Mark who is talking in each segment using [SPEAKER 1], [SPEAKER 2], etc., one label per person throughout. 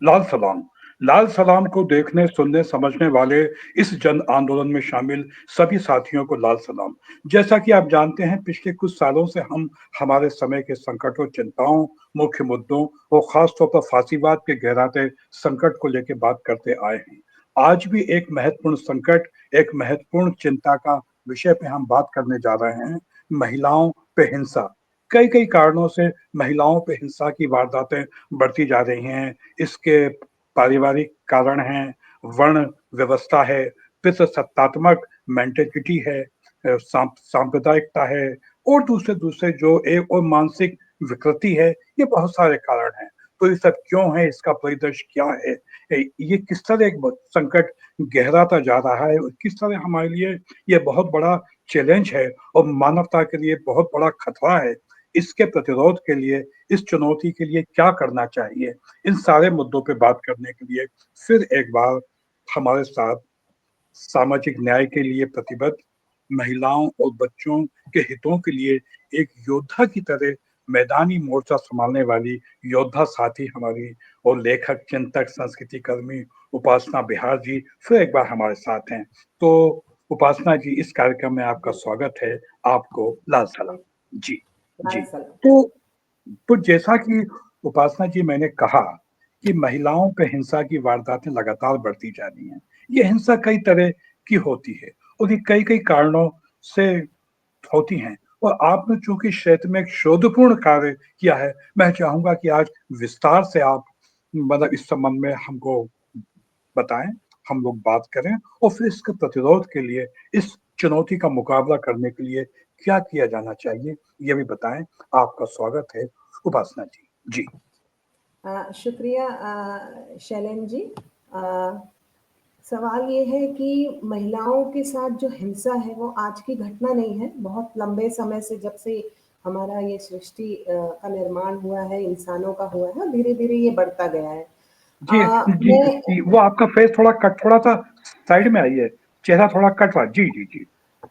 [SPEAKER 1] लाल सलाम। लाल सलाम को देखने, सुनने, समझने वाले इस जन आंदोलन में शामिल सभी साथियों को लाल सलाम। जैसा कि आप जानते हैं, पिछले कुछ सालों से हम हमारे समय के संकटों, चिंताओं, मुख्य मुद्दों और खास तौर पर फांसीवाद के गहराते संकट को लेकर बात करते आए हैं। आज भी एक महत्वपूर्ण संकट, एक महत्वपूर्ण चिंता का विषय पे हम बात करने जा रहे हैं, महिलाओं पे हिंसा। कई-कई कारणों से महिलाओं पे हिंसा की वारदातें बढ़ती जा रही हैं। इसके पारिवारिक कारण हैं, वर्ण व्यवस्था है, पितृसत्तात्मक मेंटालिटी है, सांप्रदायिकता है और दूसरे-दूसरे जो एक और मानसिक विकृति है, ये बहुत सारे कारण हैं। तो ये सब क्यों है? इसका परिदृश्य क्या है? ये किस तरह एक ब संकट गहराता जा रहा है और किस तरह हमारे लिए ये बहुत बड़ा चैलेंज है और मानवता के लिए बहुत बड़ा खतरा है। इसके प्रतिरोध के लिए, इस चुनौती के लिए क्या करना चाहिए? इन सारे मुद्दों पे बात करने के लिए फिर एक बार हमारे साथ सामाजिक न्याय के लिए प्रतिबद्ध, महिलाओं और बच्चों के हितों के लिए एक योद्धा की तरह मैदानी मोर्चा संभालने वाली योद्धा साथी हमारी और लेखक, चिंतक, संस्कृति कर्मी उपासना बिहार जी फिर एक बार हमारे साथ हैं। तो उपासना जी, इस कार्यक्रम में आपका
[SPEAKER 2] जी,
[SPEAKER 1] स्वागत है। आपको लाल सलाम। जी,
[SPEAKER 2] लाल
[SPEAKER 1] जी।
[SPEAKER 2] सलाम।
[SPEAKER 1] तो जैसा कि उपासना जी मैंने कहा कि महिलाओं पे हिंसा की वारदातें लगातार बढ़ती जा रही हैं। ये हिंसा कई तरह की होती है और ये कई-कई कारणों से होती हैं और आपने चूँकि क्षेत्र में एक शोधपूर्ण कार्य किया है, मैं चाहूँगा कि आज विस्तार से आप मतलब इस संबंध में हमको बताएँ, हम लोग बात करें और फिर इसके प्रतिरोध के लिए, इस चुनौती का मुकाबला करने के लिए क्या किया जाना चाहिए, ये भी बताएँ। आपका स्वागत है, उपासना जी। जी,
[SPEAKER 2] शुक्रिया शैलेंद्र जी। अ, सवाल ये है कि महिलाओं के साथ जो हिंसा है वो आज की घटना नहीं है। बहुत लंबे समय से, जब से हमारा ये सृष्टि का निर्माण हुआ है, इंसानों का हुआ है, धीरे-धीरे ये बढ़ता गया है।
[SPEAKER 1] जी, जी,
[SPEAKER 2] मैं
[SPEAKER 1] जी, वो आपका फेस थोड़ा-सा साइड में आइए, चेहरा थोड़ा कट रहा है। जी, जी, जी।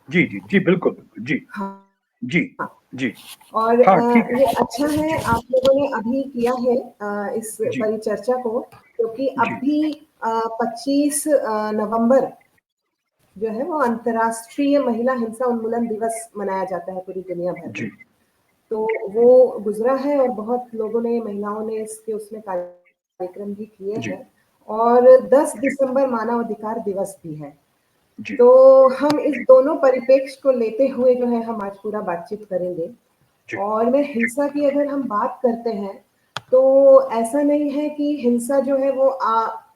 [SPEAKER 1] जी, जी, जी, बिल्कुल, बिल्कुल। जी,
[SPEAKER 2] हाँ,
[SPEAKER 1] जी, जी।
[SPEAKER 2] और
[SPEAKER 1] हाँ, ठीक
[SPEAKER 2] ये
[SPEAKER 1] है।
[SPEAKER 2] अच्छा है
[SPEAKER 1] जी,
[SPEAKER 2] आप लोगों ने अभी किया है इस
[SPEAKER 1] जी,
[SPEAKER 2] परिचर्चा को, क्योंकि
[SPEAKER 1] जी,
[SPEAKER 2] अभी 25 नवंबर जो है वो अंतर्राष्ट्रीय महिला हिंसा उन्मूलन दिवस मनाया जाता है पूरी दुनिया भर में।
[SPEAKER 1] जी,
[SPEAKER 2] तो वो गुजरा है और बहुत लोगों ने, महिलाओं ने इसके उसमें कार्यक्रम भी किए
[SPEAKER 1] जी,
[SPEAKER 2] हैं। और 10 दिसंबर मानव अधिकार दिवस भी है।
[SPEAKER 1] जी,
[SPEAKER 2] तो हम इस दोनों परिप्रेक्ष्य को लेते हुए जो है हम आज पूरा बातचीत करेंगे।
[SPEAKER 1] जी,
[SPEAKER 2] और मैं हिंसा की अगर हम बात करते हैं, तो ऐसा नहीं है कि हिंसा जो है वो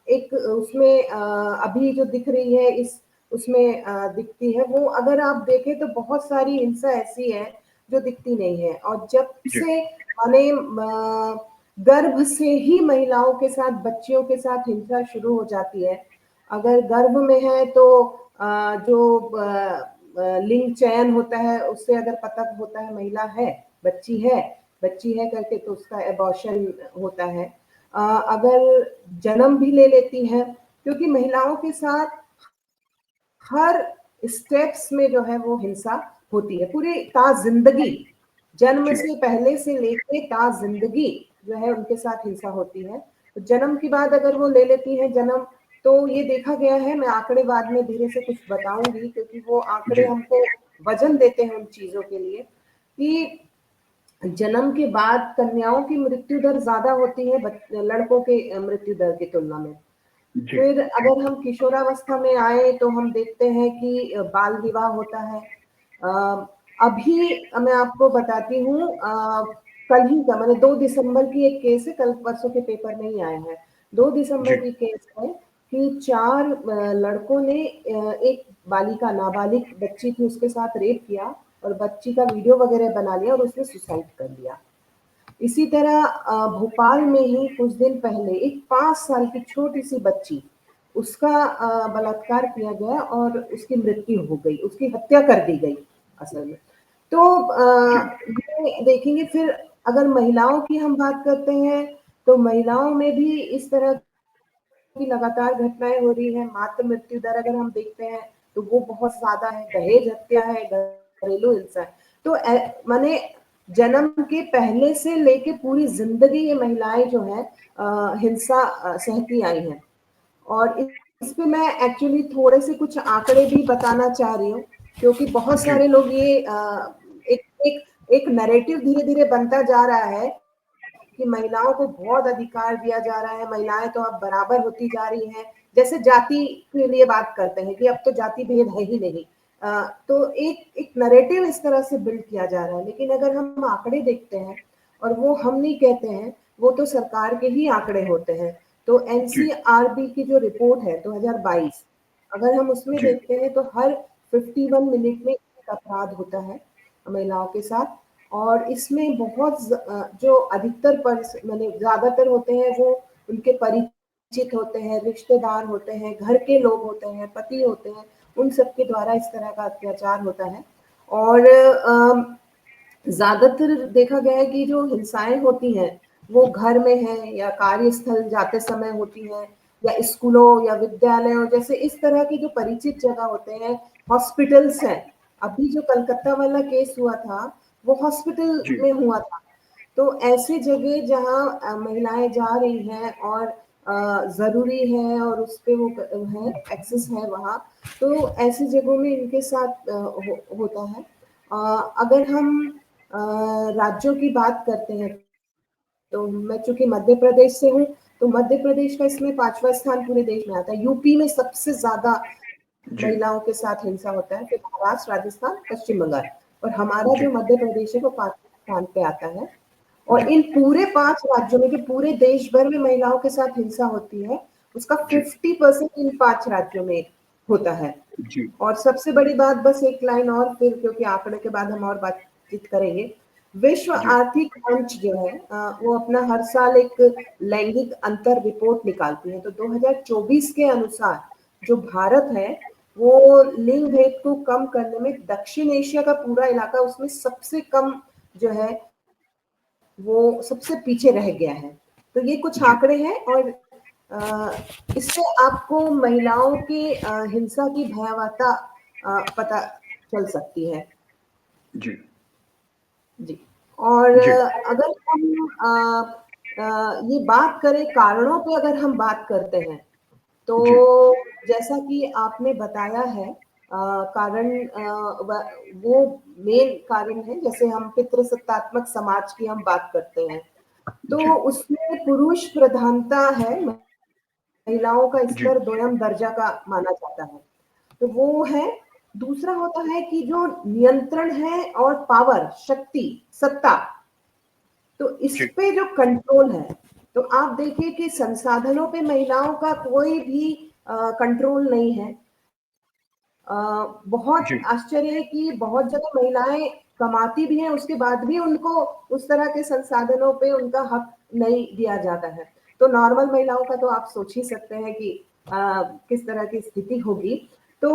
[SPEAKER 2] एक उसमें अभी जो दिख रही है इस उसमें दिखती है, वो अगर आप देखें तो बहुत सारी हिंसा ऐसी है जो दिखती नहीं है। और जब
[SPEAKER 1] जी,
[SPEAKER 2] से माने गर्भ से ही महिलाओं के साथ, बच्चियों के साथ हिंसा शुरू हो जाती है। अगर गर्भ में है तो जो लिंग चयन होता है उससे अगर पता होता है महिला है, बच्ची है, बच्ची है करके, तो उसका एबॉर्शन होता है। अगर जन्म भी ले लेती है, क्योंकि महिलाओं के साथ हर स्टेप्स में जो है वो हिंसा होती है, पूरी ता जिंदगी, जन्म
[SPEAKER 1] जी,
[SPEAKER 2] से पहले से लेके ता जिंदगी जो है उनके साथ हिंसा होती है। तो जन्म के बाद अगर वो ले लेती है जन्म, तो ये देखा गया है, मैं आंकड़े बाद में धीरे से कुछ बताऊंगी, क्योंकि वो आंकड़े
[SPEAKER 1] जी,
[SPEAKER 2] हमको वजन देते हैं उन चीजों के लिए, कि जन्म के बाद कन्याओं की मृत्यु दर ज्यादा होती है लड़कों के मृत्यु दर की तुलना में।
[SPEAKER 1] जी,
[SPEAKER 2] फिर अगर हम किशोरावस्था में आए तो हम देखते हैं कि बाल विवाह होता है। अभी मैं आपको बताती हूँ, कल ही का, मैंने 2 दिसंबर की एक केस है, कल परसों के पेपर नहीं आए हैं। 2
[SPEAKER 1] जी,
[SPEAKER 2] दिसंबर की केस है कि 4 लड़कों ने एक बालिका, नाबालिग बच्ची थी, उसके साथ रेप किया और बच्ची का वीडियो वगैरह बना लिया और उसने सुसाइड कर लिया। इसी तरह भोपाल में ही कुछ दिन पहले एक 5 साल की छोटी सी बच्ची, उसका बलात्कार किया गया और उसकी मृत्यु हो गई, उसकी हत्या कर दी गई असल में। तो
[SPEAKER 1] जी,
[SPEAKER 2] ये देखेंगे। फिर अगर महिलाओं की हम बात करते हैं, तो महिलाओं में भी इस तरह की लगातार घटनाएं हो रही है। मातृ मृत्यु दर अगर हम देखते हैं तो वो बहुत ज्यादा है, दहेज हत्या है, घरेलू हिंसा है। तो माने जन्म के पहले से लेके पूरी जिंदगी ये महिलाएं जो है हिंसा सहती आई हैं। और इस पे मैं एक्चुअली थोड़े से कुछ आंकड़े भी बताना चाह रही हूँ, क्योंकि बहुत
[SPEAKER 1] जी,
[SPEAKER 2] सारे लोग ये एक एक एक नैरेटिव धीरे धीरे बनता जा रहा है कि महिलाओं को बहुत अधिकार दिया जा रहा है, महिलाएं तो अब बराबर होती जा रही हैं, जैसे जाति के लिए बात करते हैं कि अब तो जाति भेद है ही नहीं। तो एक एक नैरेटिव इस तरह से बिल्ड किया जा रहा है, लेकिन अगर हम आंकड़े देखते हैं, और वो हम नहीं कहते हैं, वो तो सरकार के ही आंकड़े होते हैं। तो
[SPEAKER 1] जी,
[SPEAKER 2] एनसीआरबी की जो रिपोर्ट है 2022, अगर हम उसमें
[SPEAKER 1] जी,
[SPEAKER 2] देखते हैं तो हर 51 मिनट में एक अपराध होता है महिलाओं के साथ। और इसमें जो अधिकतर मैंने ज्यादातर होते हैं वो उनके परिचित होते हैं, रिश्तेदार होते हैं, घर के लोग होते हैं, पति होते हैं, उन सबके द्वारा इस तरह का अत्याचार होता है। और ज्यादातर देखा गया है कि जो हिंसाएं होती हैं वो घर में है या कार्यस्थल जाते समय होती है, या स्कूलों या विद्यालयों जैसे इस तरह की जो परिचित जगह होते हैं, हॉस्पिटल्स हैं। अभी जो कलकत्ता वाला केस हुआ था वो हॉस्पिटल
[SPEAKER 1] जी,
[SPEAKER 2] में हुआ था। तो ऐसी जगह जहाँ महिलाएं जा रही हैं और जरूरी है और उस पे वो है, एक्सेस है वहाँ, तो ऐसी जगहों में इनके साथ होता है। अगर हम राज्यों की बात करते हैं, तो मैं चूंकि मध्य प्रदेश से हूँ, तो मध्य प्रदेश का इसमें 5वां स्थान पूरे देश में आता है। यूपी में सबसे ज्यादा
[SPEAKER 1] जी,
[SPEAKER 2] महिलाओं के साथ हिंसा होता है, फिर महाराष्ट्र, राजस्थान, पश्चिम बंगाल, और हमारा
[SPEAKER 1] जी,
[SPEAKER 2] जो मध्य प्रदेश है वो 5वें स्थान पे आता है।
[SPEAKER 1] जी,
[SPEAKER 2] और इन पूरे 5 राज्यों में, जो पूरे देश भर में महिलाओं के साथ हिंसा होती है, उसका
[SPEAKER 1] जी,
[SPEAKER 2] 50% इन 5 राज्यों में होता है।
[SPEAKER 1] जी,
[SPEAKER 2] और सबसे बड़ी बात, बस एक लाइन और फिर, क्योंकि आंकड़े के बाद हम और बातचीत करेंगे। विश्व
[SPEAKER 1] जी,
[SPEAKER 2] आर्थिक मंच जो है वो अपना हर साल एक लैंगिक अंतर रिपोर्ट निकालती है। तो 2024 के अनुसार जो भारत है वो लिंग भेद को कम करने में दक्षिण एशिया का पूरा इलाका उसमें सबसे कम जो है वो सबसे पीछे रह गया है। तो ये कुछ
[SPEAKER 1] जी,
[SPEAKER 2] आंकड़े हैं, और इससे आपको महिलाओं की हिंसा की भयावहता पता चल सकती है।
[SPEAKER 1] जी,
[SPEAKER 2] जी। और
[SPEAKER 1] जी,
[SPEAKER 2] अगर हम ये बात करें, कारणों पे अगर हम बात करते हैं, तो
[SPEAKER 1] जी,
[SPEAKER 2] जैसा कि आपने बताया है, कारण वो मेन कारण है, जैसे हम पितृसत्तात्मक समाज की हम बात करते हैं, तो
[SPEAKER 1] जी,
[SPEAKER 2] उसमें पुरुष प्रधानता है, महिलाओं का
[SPEAKER 1] जी,
[SPEAKER 2] स्तर दोयम दर्जा का माना जाता है। तो वो है। दूसरा होता है कि जो नियंत्रण है और पावर, शक्ति, सत्ता, तो इस
[SPEAKER 1] जी,
[SPEAKER 2] पे जो कंट्रोल है, तो आप देखिए कि संसाधनों पे महिलाओं का कोई भी कंट्रोल नहीं है। बहुत
[SPEAKER 1] जी,
[SPEAKER 2] आश्चर्य है कि बहुत जगह महिलाएं कमाती भी हैं, उसके बाद भी उनको उस तरह के संसाधनों पे उनका हक नहीं दिया जाता है। तो नॉर्मल महिलाओं का तो आप सोच ही सकते हैं कि किस तरह की स्थिति होगी। तो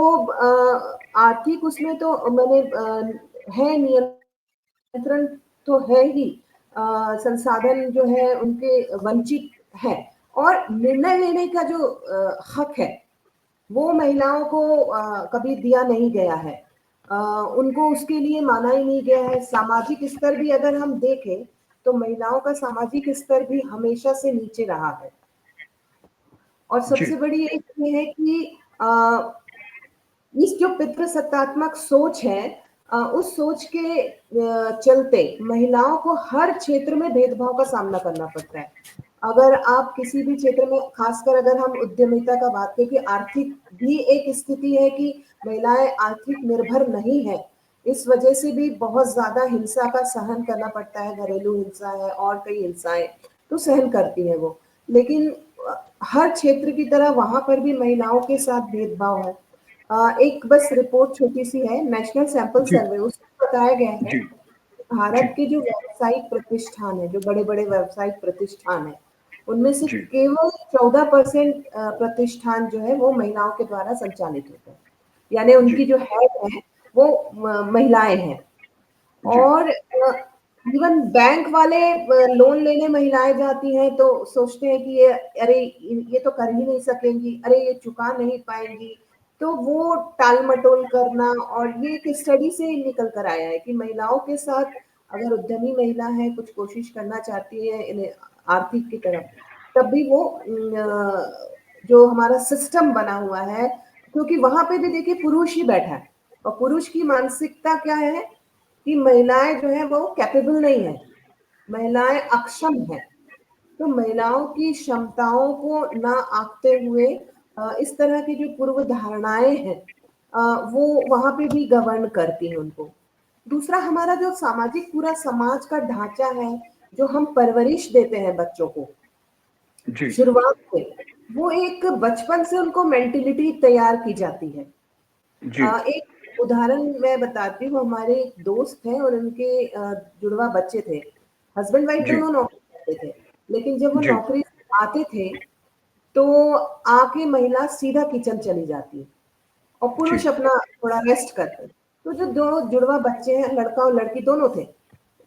[SPEAKER 2] आर्थिक उसमें तो मैंने है, नियंत्रण तो है ही, संसाधन जो है उनके वंचित है, और निर्णय लेने का जो हक है वो महिलाओं को कभी दिया नहीं गया है। उनको उसके लिए माना ही नहीं गया है। सामाजिक स्तर भी अगर हम देखें, तो महिलाओं का सामाजिक स्तर भी हमेशा से नीचे रहा है। और
[SPEAKER 1] जी,
[SPEAKER 2] सबसे बड़ी एक ये है कि इस जो पितृसत्तात्मक सोच है, उस सोच के चलते महिलाओं को हर क्षेत्र में भेदभाव का सामना करना पड़ता है। अगर आप किसी भी क्षेत्र में, खासकर अगर हम उद्यमिता का बात करें, कि आर्थिक भी एक स्थिति है कि महिलाएं आर्थिक निर्भर नहीं है, इस वजह से भी बहुत ज्यादा हिंसा का सहन करना पड़ता है। घरेलू हिंसा है और कई हिंसाएं तो सहन करती है वो, लेकिन हर क्षेत्र की तरह वहां पर भी महिलाओं के साथ भेदभाव है। एक बस रिपोर्ट छोटी सी है, नेशनल सैंपल
[SPEAKER 1] जी,
[SPEAKER 2] सर्वे, उसमें बताया गया है
[SPEAKER 1] जी, जी,
[SPEAKER 2] भारत के जो व्यावसायिक प्रतिष्ठान है, जो बड़े बड़े व्यावसायिक प्रतिष्ठान है, उनमें से
[SPEAKER 1] जी,
[SPEAKER 2] केवल 14% प्रतिष्ठान जो है वो महिलाओं के द्वारा संचालित होते हैं, यानी
[SPEAKER 1] जी,
[SPEAKER 2] उनकी जो हेड है वो महिलाएं हैं।
[SPEAKER 1] जी,
[SPEAKER 2] और इवन बैंक वाले लोन लेने महिलाएं जाती हैं तो सोचते हैं कि ये, अरे ये तो कर ही नहीं सकेंगी, अरे ये चुका नहीं पाएंगी, तो वो टाल मटोल करना। और ये एक स्टडी से निकल कर आया है कि महिलाओं के साथ अगर उद्यमी महिला है, कुछ कोशिश करना चाहती है इन्हें आर्थिक की तरफ, तब भी वो जो हमारा सिस्टम बना हुआ है, क्योंकि वहां पे भी देखिए पुरुष ही बैठा है, और पुरुष की मानसिकता क्या है कि महिलाएं जो है वो कैपेबल नहीं है, महिलाएं अक्षम है। तो महिलाओं की क्षमताओं को ना आंकते हुए इस तरह की जो पूर्व धारणाएं हैं वो वहां पे भी गवर्न करती हैं उनको। दूसरा, हमारा जो सामाजिक पूरा समाज का ढांचा है, जो हम परवरिश देते हैं बच्चों को
[SPEAKER 1] जी,
[SPEAKER 2] शुरुआत से, वो एक बचपन से उनको मेंटेलिटी तैयार की जाती है।
[SPEAKER 1] जी,
[SPEAKER 2] एक उदाहरण मैं बताती हूँ, हमारे एक दोस्त हैं और उनके जुड़वा बच्चे थे, हस्बैंड वाइफ
[SPEAKER 1] जी,
[SPEAKER 2] दोनों नौकरी करते थे, लेकिन जब वो
[SPEAKER 1] जी,
[SPEAKER 2] नौकरी से आते थे तो आके महिला सीधा किचन चली जाती है और
[SPEAKER 1] जी,
[SPEAKER 2] पुरुष अपना थोड़ा रेस्ट करते हैं। तो जो दो जुड़वा बच्चे हैं, लड़का और लड़की दोनों थे,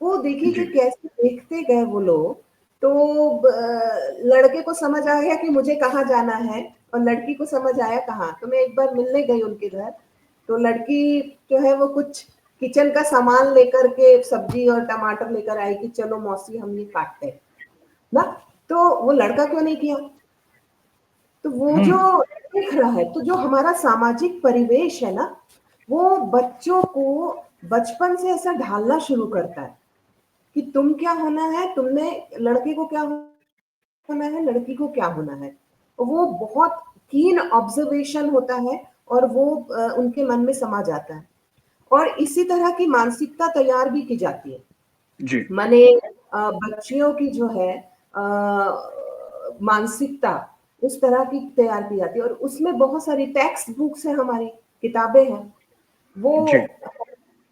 [SPEAKER 2] वो देखिए कि
[SPEAKER 1] जी,
[SPEAKER 2] कैसे देखते गए वो लोग। तो लड़के को समझ आ गया कि मुझे कहाँ जाना है, और लड़की को समझ आया कहाँ। तो मैं एक बार मिलने गई उनके घर, तो लड़की जो है वो कुछ किचन का सामान लेकर के, सब्जी और टमाटर लेकर आई कि चलो मौसी हम ये काटते हैं ना। तो वो लड़का क्यों नहीं किया? तो वो
[SPEAKER 1] हुँ,
[SPEAKER 2] जो दिख रहा है, तो जो हमारा सामाजिक परिवेश है ना, वो बच्चों को बचपन से ऐसा ढालना शुरू करता है कि तुम क्या होना है, तुमने लड़के को क्या होना है, लड़की को क्या होना है। वो बहुत कीन ऑब्जर्वेशन होता है और वो उनके मन में समा जाता है, और इसी तरह की मानसिकता तैयार भी की जाती है।
[SPEAKER 1] जी,
[SPEAKER 2] माने बच्चियों की जो है मानसिकता उस तरह की तैयार की जाती है, और उसमें बहुत सारी टेक्स्ट बुक्स हैं, हमारी किताबें हैं, वो
[SPEAKER 1] जी,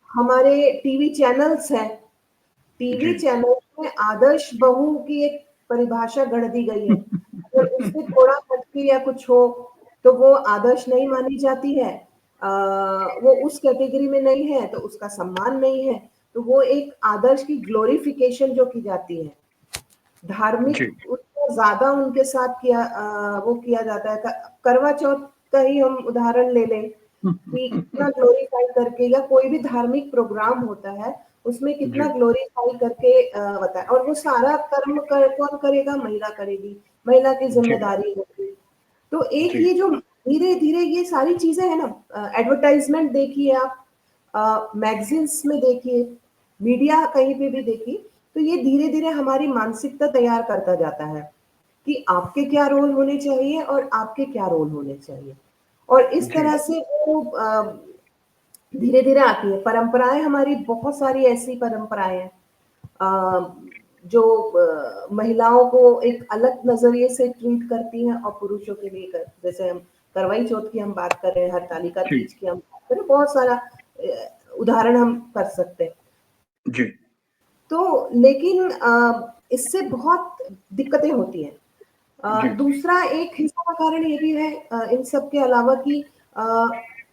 [SPEAKER 2] हमारे टीवी चैनल्स हैं। टीवी
[SPEAKER 1] जी,
[SPEAKER 2] चैनल में आदर्श बहू की एक परिभाषा गढ़ दी गई है। अगर उससे थोड़ा हटके या कुछ हो तो वो आदर्श नहीं मानी जाती है। वो उस कैटेगरी में नहीं है तो उसका सम्मान नहीं है। तो वो एक आदर्श की ग्लोरिफिकेशन जो की जाती है,
[SPEAKER 1] जी,
[SPEAKER 2] धार्मिक उसको ज्यादा उनके साथ किया वो किया जाता है। करवा चौथ का ही हम उदाहरण ले लें कि कितना ग्लोरीफाई करके, या कोई भी धार्मिक प्रोग्राम होता है उसमें कितना
[SPEAKER 1] जी,
[SPEAKER 2] ग्लोरीफाई करके बताया, और वो सारा कौन करेगा? महिला करेगी, महिला की
[SPEAKER 1] जी,
[SPEAKER 2] जिम्मेदारी होगी। तो एक
[SPEAKER 1] जी,
[SPEAKER 2] ये जो धीरे धीरे ये सारी चीजें है ना, एडवर्टाइजमेंट देखिए आप, मैगजीन्स में देखिए, मीडिया कहीं पे भी देखिए, तो ये धीरे धीरे हमारी मानसिकता तैयार करता जाता है कि आपके क्या रोल होने चाहिए और आपके क्या रोल होने चाहिए। और इस
[SPEAKER 1] जी,
[SPEAKER 2] तरह से वो धीरे धीरे आती है। परंपराएं हमारी बहुत सारी ऐसी परंपराएं हैं अ, जो महिलाओं को एक अलग नजरिए से ट्रीट करती हैं, और पुरुषों के लिए जैसे हम करवाई चौथ की हम बात कर रहे हैं, हरतालिका
[SPEAKER 1] जी,
[SPEAKER 2] तीज की हम बात कर रहे हैं, बहुत सारा उदाहरण हम कर सकते हैं।
[SPEAKER 1] जी,
[SPEAKER 2] तो लेकिन इससे बहुत दिक्कतें होती हैं।
[SPEAKER 1] जी,
[SPEAKER 2] दूसरा एक हिंसा का कारण ये भी है इन सब के अलावा कि अ,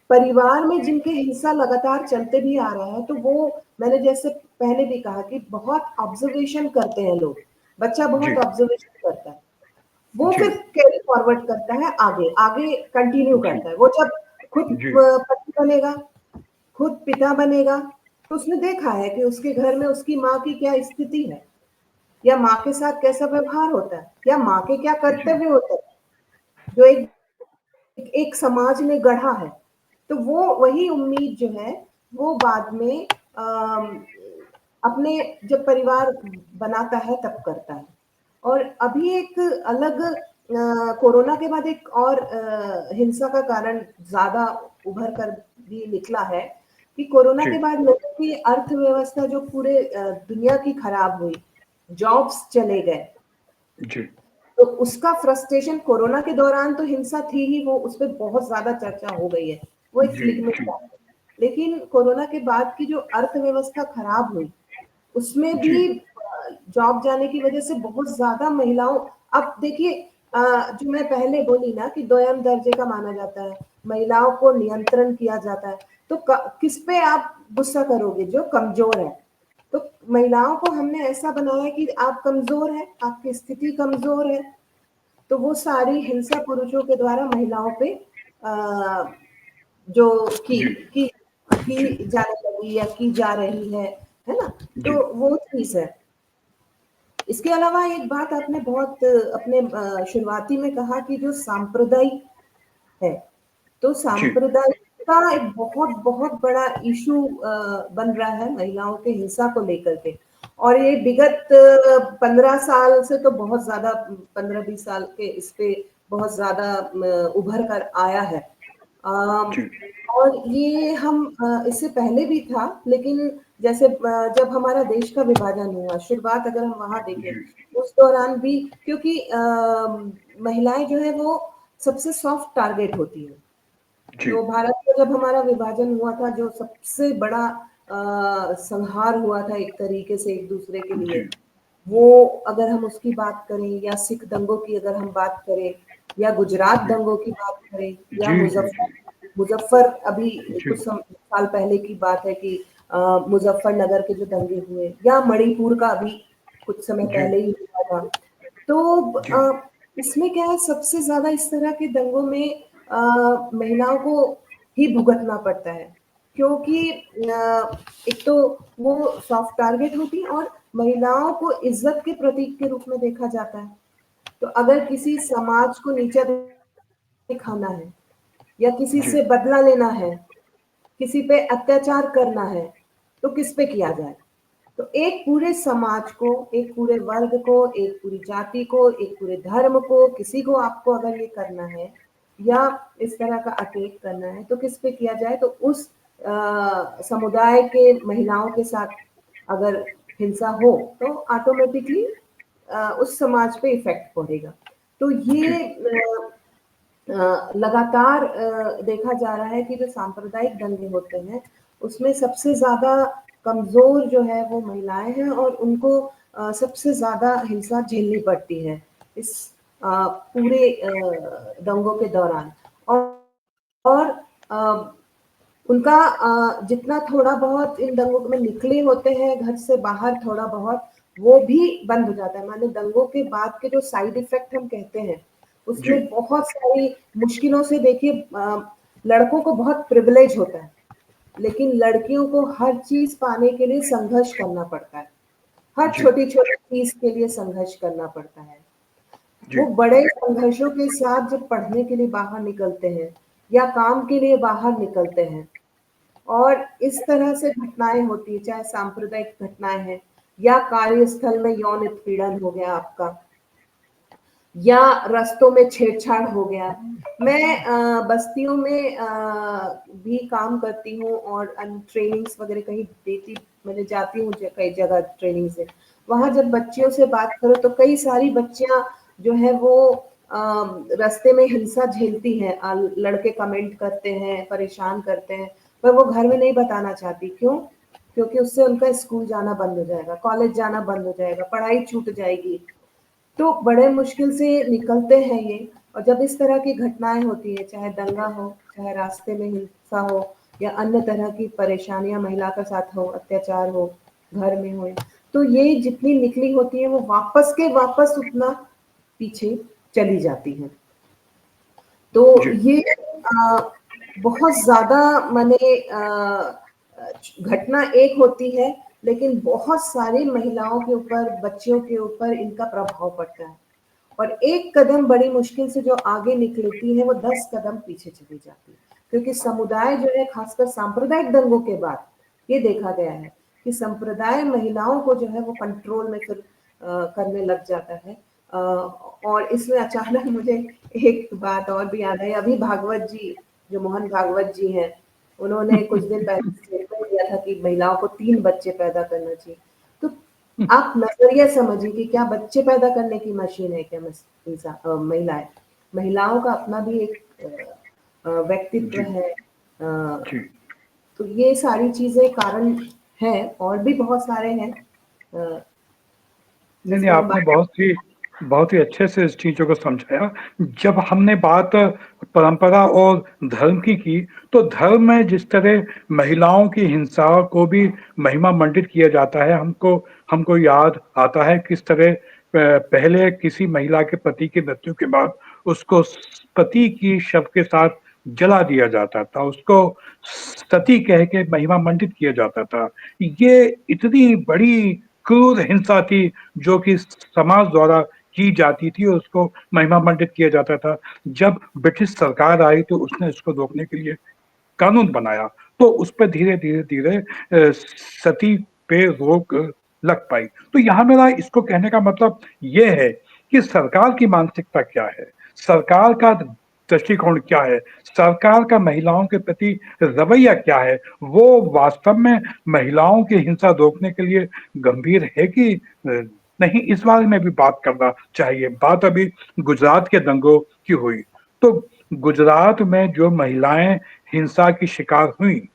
[SPEAKER 2] परिवार में जिनके हिंसा लगातार चलते भी आ रहा है, तो वो, मैंने जैसे पहले भी कहा कि बहुत ऑब्जर्वेशन करते हैं लोग, बच्चा बहुत ऑब्जर्वेशन करता है, वो
[SPEAKER 1] जी,
[SPEAKER 2] फिर कैरी फॉरवर्ड करता है, आगे आगे कंटिन्यू
[SPEAKER 1] जी,
[SPEAKER 2] करता है। वो जब खुद
[SPEAKER 1] जी,
[SPEAKER 2] पति बनेगा, खुद पिता बनेगा, तो उसने देखा है कि उसके घर में उसकी माँ की क्या स्थिति है, या माँ के साथ कैसा व्यवहार होता है, या माँ के क्या
[SPEAKER 1] जी,
[SPEAKER 2] कर्तव्य होते हैं, जो एक समाज ने गढ़ा है। तो वो वही उम्मीद जो है वो बाद में अपने जब परिवार बनाता है तब करता है। और अभी एक अलग कोरोना के बाद एक और हिंसा का कारण ज्यादा उभर कर भी निकला है कि कोरोना
[SPEAKER 1] जी,
[SPEAKER 2] के बाद लोगों की अर्थव्यवस्था जो पूरे दुनिया की खराब हुई, जॉब्स चले गए,
[SPEAKER 1] जी,
[SPEAKER 2] तो उसका फ्रस्ट्रेशन, कोरोना के दौरान तो हिंसा थी ही, वो उस पे बहुत ज्यादा चर्चा हो गई है, वो एक
[SPEAKER 1] जी,
[SPEAKER 2] फ्लिग्मेंट
[SPEAKER 1] जी,
[SPEAKER 2] था। लेकिन कोरोना के बाद की जो अर्थव्यवस्था खराब हुई, उसमें
[SPEAKER 1] जी,
[SPEAKER 2] भी जॉब जाने की वजह से बहुत ज्यादा महिलाओं, अब देखिए जो मैं पहले बोली ना कि दोयम दर्जे का माना जाता है, महिलाओं को नियंत्रण किया जाता है, तो किस पे आप गुस्सा करोगे? जो कमजोर है। तो महिलाओं को हमने ऐसा बनाया कि आप कमजोर हैं, आपकी स्थिति कमजोर है, तो वो सारी हिंसा पुरुषों के द्वारा महिलाओं पे अ, जो की
[SPEAKER 1] जी,
[SPEAKER 2] की
[SPEAKER 1] जी,
[SPEAKER 2] की जाने लगी या की जा रही है। है ना?
[SPEAKER 1] जी,
[SPEAKER 2] तो वो चीज़ है। इसके अलावा एक बात आपने बहुत अपने शुरुआती में कहा कि जो सांप्रदायिक है, तो
[SPEAKER 1] जी,
[SPEAKER 2] सांप्रदायिक का एक बहुत बड़ा इश्यू बन रहा है महिलाओं के हिंसा को लेकर के। और ये विगत 15 साल से तो बहुत ज़्यादा 15-20 साल के इस पे बहुत ज़्यादा उभर कर आया है। अम,
[SPEAKER 1] जी,
[SPEAKER 2] और ये हम इससे पहले भी था, लेकिन जैसे जब हमारा देश का विभाजन हुआ, शुरुआत अगर हम वहाँ देखें,
[SPEAKER 1] जी,
[SPEAKER 2] उस दौरान भी क्योंकि महिलाएँ जो है वो सबसे सॉफ्ट टारगेट होती हैं।
[SPEAKER 1] जी,
[SPEAKER 2] तो भारत का जब हमारा विभाजन हुआ था, जो सबसे बड़ा संहार हुआ था एक तरीके से एक-दूसरे के लिए,
[SPEAKER 1] जी,
[SPEAKER 2] वो अगर हम उसकी बात करें या सिख दंगों की अगर हम बात करें या गुजरात
[SPEAKER 1] जी,
[SPEAKER 2] दंगों की बात करें या
[SPEAKER 1] जी, जी, जी,
[SPEAKER 2] मुज़फ़्फ़र अभी
[SPEAKER 1] जी,
[SPEAKER 2] कुछ साल पहले की बात है कि मुज़फ़्फ़रनगर के जो दंगे हुए या मणिपुर का अभी कुछ समय
[SPEAKER 1] जी,
[SPEAKER 2] पहले ही हुआ था। तो
[SPEAKER 1] जी,
[SPEAKER 2] इसमें क्या है सबसे ज़्यादा इस तरह के दंगों में महिलाओं को ही भुगतना पड़ता है। क्योंकि एक तो वो सॉफ्ट टारगेट होती हैं और महिलाओं को इज़्ज़त के प्रतीक के रूप में देखा जाता है। तो अगर किसी समाज को नीचा दिखाना है या किसी
[SPEAKER 1] जी,
[SPEAKER 2] से बदला लेना है, किसी पे अत्याचार करना है, तो किस पे किया जाए? तो एक पूरे समाज को, एक पूरे वर्ग को, एक पूरी जाति को, एक पूरे धर्म को, किसी को आपको अगर ये करना है या इस तरह का अटैक करना है, तो किस पे किया जाए? तो उस समुदाय के महिलाओं के साथ अगर हिंसा हो, तो ऑटोमैटिकली उस समाज पे इफ़ेक्ट पड़ेगा। तो
[SPEAKER 1] जी,
[SPEAKER 2] ये लगातार देखा जा रहा है कि जो सांप्रदायिक दंगे होते हैं, उसमें सबसे ज़्यादा कमज़ोर जो है वो महिलाएँ हैं और उनको सबसे ज़्यादा हिंसा झेलनी पड़ती है इस पूरे दंगों के दौरान। और अ, उनका जितना थोड़ा बहुत इन दंगों में निकले होते हैं घर से बाहर थोड़ा बहुत, वो भी बंद हो जाता है। माने दंगों के बाद के जो साइड इफ़ेक्ट हम कहते हैं,
[SPEAKER 1] जी,
[SPEAKER 2] उसमें बहुत सारी मुश्किलों से देखिए लड़कों को बहुत प्रिविलेज होता है, लेकिन लड़कियों को हर चीज़ पाने के लिए संघर्ष करना पड़ता है। हर
[SPEAKER 1] जी,
[SPEAKER 2] छोटी-छोटी चीज़ के लिए संघर्ष करना पड़ता है।
[SPEAKER 1] जी,
[SPEAKER 2] वो बड़े संघर्षों के साथ जब पढ़ने के लिए बाहर निकलते हैं या काम के लिए बाहर निकलते हैं, और इस तरह से घटनाएँ होती हैं, चाहे सांप्रदायिक घटनाएँ हैं या कार्यस्थल में यौन उत्पीड़न हो गया आपका या रास्तों में छेड़छाड़ हो गया। मैं बस्तियों में भी काम करती हूँ और ट्रेनिंग्स वगैरह कहीं देती मैंने जाती हूँ कई जगह ट्रेनिंग से। वहाँ जब बच्चियों से बात करो तो कई सारी बच्चियाँ जो है वो रास्ते में हिंसा झेलती हैं। लड़के कमेंट करते हैं, परेशान करते हैं, पर वो घर में नहीं बताना चाहती। क्यों? क्योंकि उससे उनका स्कूल जाना बंद हो जाएगा, कॉलेज जाना बंद हो जाएगा, पढ़ाई छूट जाएगी। तो बड़े मुश्किल से निकलते हैं ये। और जब इस तरह की घटनाएँ होती हैं, चाहे दंगा हो, चाहे रास्ते में हिंसा हो या अन्य तरह की परेशानियाँ महिला के साथ हो, अत्याचार हो, घर में हो, तो ये जितनी निकली होती हैं वो वापस के वापस उतना पीछे चली जाती हैं। तो
[SPEAKER 1] जी,
[SPEAKER 2] ये बहुत ज़्यादा माने घटना एक होती है, लेकिन बहुत सारी महिलाओं के ऊपर, बच्चियों के ऊपर इनका प्रभाव पड़ता है। और एक कदम बड़ी मुश्किल से जो आगे निकलती है, वो 10 कदम पीछे चली जाती है। क्योंकि समुदाय जो है, खासकर सांप्रदायिक दंगों के बाद, ये देखा गया है कि संप्रदाय महिलाओं को जो है वो कंट्रोल में फिर करने लग जाता है। और इसमें अचानक मुझे एक बात और भी याद आई, अभी भागवत जी, जो मोहन भागवत जी हैं, उन्होंने कुछ दिन पहले स्टेटमेंट दिया था कि महिलाओं को 3 बच्चे पैदा करना चाहिए। तो आप नज़रिया समझिए कि क्या बच्चे पैदा करने की मशीन है क्या महिलाएँ? महिलाओं का अपना भी एक व्यक्तित्व
[SPEAKER 1] जी,
[SPEAKER 2] है।
[SPEAKER 1] जी।
[SPEAKER 2] तो ये सारी चीज़ें कारण हैं और भी बहुत सारे हैं अ,
[SPEAKER 1] नहीं,
[SPEAKER 2] जिस
[SPEAKER 1] नहीं,
[SPEAKER 2] पे हम
[SPEAKER 1] आपने
[SPEAKER 2] बात
[SPEAKER 1] बहुत ही अच्छे से इस चीज़ों को समझाया। जब हमने बात परंपरा और धर्म की, तो धर्म में जिस तरह महिलाओं की हिंसा को भी महिमा मंडित किया जाता है, हमको हमको याद आता है किस तरह पहले किसी महिला के पति की मृत्यु के बाद उसको पति की शव के साथ जला दिया जाता था, उसको सती कह के महिमा मंडित किया जाता था। ये इतनी बड़ी क्रूर हिंसा थी जो कि समाज द्वारा की जाती थी और उसको महिमा मंडित किया जाता था। जब ब्रिटिश सरकार आई तो उसने इसको रोकने के लिए कानून बनाया, तो उस पे धीरे-धीरे सती पे रोक लग पाई। तो यहाँ मेरा इसको कहने का मतलब ये है कि सरकार की मानसिकता क्या है? सरकार का दृष्टिकोण क्या है? सरकार का महिलाओं के प्रति रवैया क्या है? वो वास्तव में महिलाओं की हिंसा रोकने के लिए गंभीर है कि नहीं, इस बारे में भी बात करना चाहिए। बात अभी गुजरात के दंगों की हुई, तो गुजरात में जो महिलाएं हिंसा की शिकार हुई,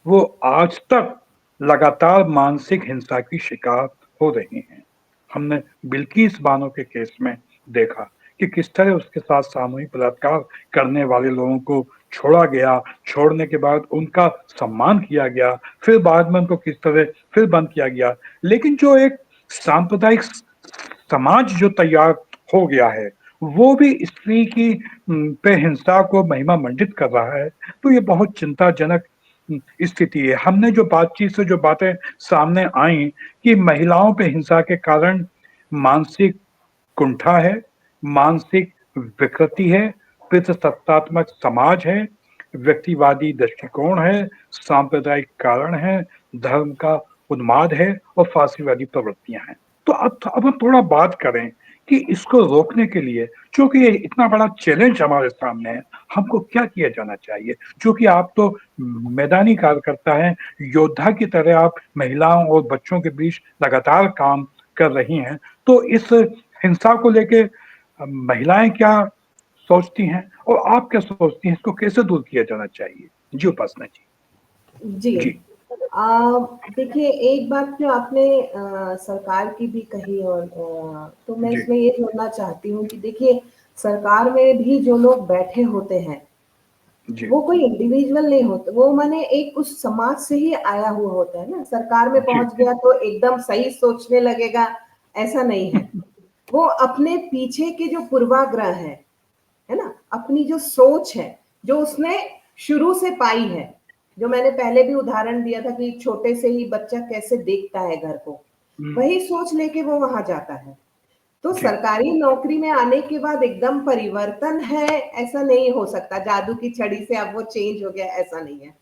[SPEAKER 1] वो आज तक लगातार मानसिक हिंसा की शिकार हो रही हैं। हमने बिल्किस बानो के केस में देखा कि किस तरह उसके साथ सामूहिक बलात्कार करने वाले लोगों को छोड़ा गया, छोड़ने के बाद उनका सम्मान किया गया, फिर बाद में उनको किस तरह फिर बंद किया गया। लेकिन जो एक सांप्रदायिक समाज जो तैयार हो गया है, वो भी स्त्री की पे हिंसा को महिमा मंडित कर रहा है, तो ये बहुत चिंताजनक स्थिति है। हमने जो बातचीत से जो बातें सामने आई कि महिलाओं पे हिंसा के कारण मानसिक कुंठा है, मानसिक विकृति है, पितृसत्तात्मक समाज है, व्यक्तिवादी दृष्टिकोण है, सांप्रदायिक कारण है, धर्म का उन्माद है और फांसीवादी प्रवृत्तियां हैं। तो अब हम थोड़ा बात करें कि इसको रोकने के लिए, चूंकि ये इतना बड़ा चैलेंज हमारे सामने है, हमको क्या किया जाना चाहिए? क्योंकि आप तो मैदानी कार्यकर्ता हैं, योद्धा की तरह आप महिलाओं और बच्चों के बीच लगातार काम कर रही हैं। तो इस हिंसा को लेके महिलाएं क्या सोचती हैं और आप क्या सोचती हैं, इसको कैसे दूर किया जाना चाहिए? जी उपासना जी।
[SPEAKER 2] जी।
[SPEAKER 1] जी।
[SPEAKER 2] देखिए, एक बात जो आपने सरकार की भी कही, और तो मैं
[SPEAKER 1] जी।
[SPEAKER 2] इसमें ये जोड़ना चाहती हूँ कि देखिए, सरकार में भी जो लोग बैठे होते हैं,
[SPEAKER 1] जी।
[SPEAKER 2] वो कोई इंडिविजुअल नहीं होते, वो माने एक उस समाज से ही आया हुआ होता है ना। सरकार में
[SPEAKER 1] जी।
[SPEAKER 2] पहुंच गया तो एकदम सही सोचने लगेगा, ऐसा नहीं है। वो अपने पीछे के जो पूर्वाग्रह है ना, अपनी जो सोच है, जो उसने शुरू से पाई है, जो मैंने पहले भी उदाहरण दिया था कि छोटे से ही बच्चा कैसे देखता है घर को, वही सोच लेके वो वहां जाता है। तो
[SPEAKER 1] जी।
[SPEAKER 2] सरकारी नौकरी में आने के बाद एकदम परिवर्तन है, ऐसा नहीं हो सकता। जादू की छड़ी से अब वो चेंज हो गया, ऐसा नहीं है।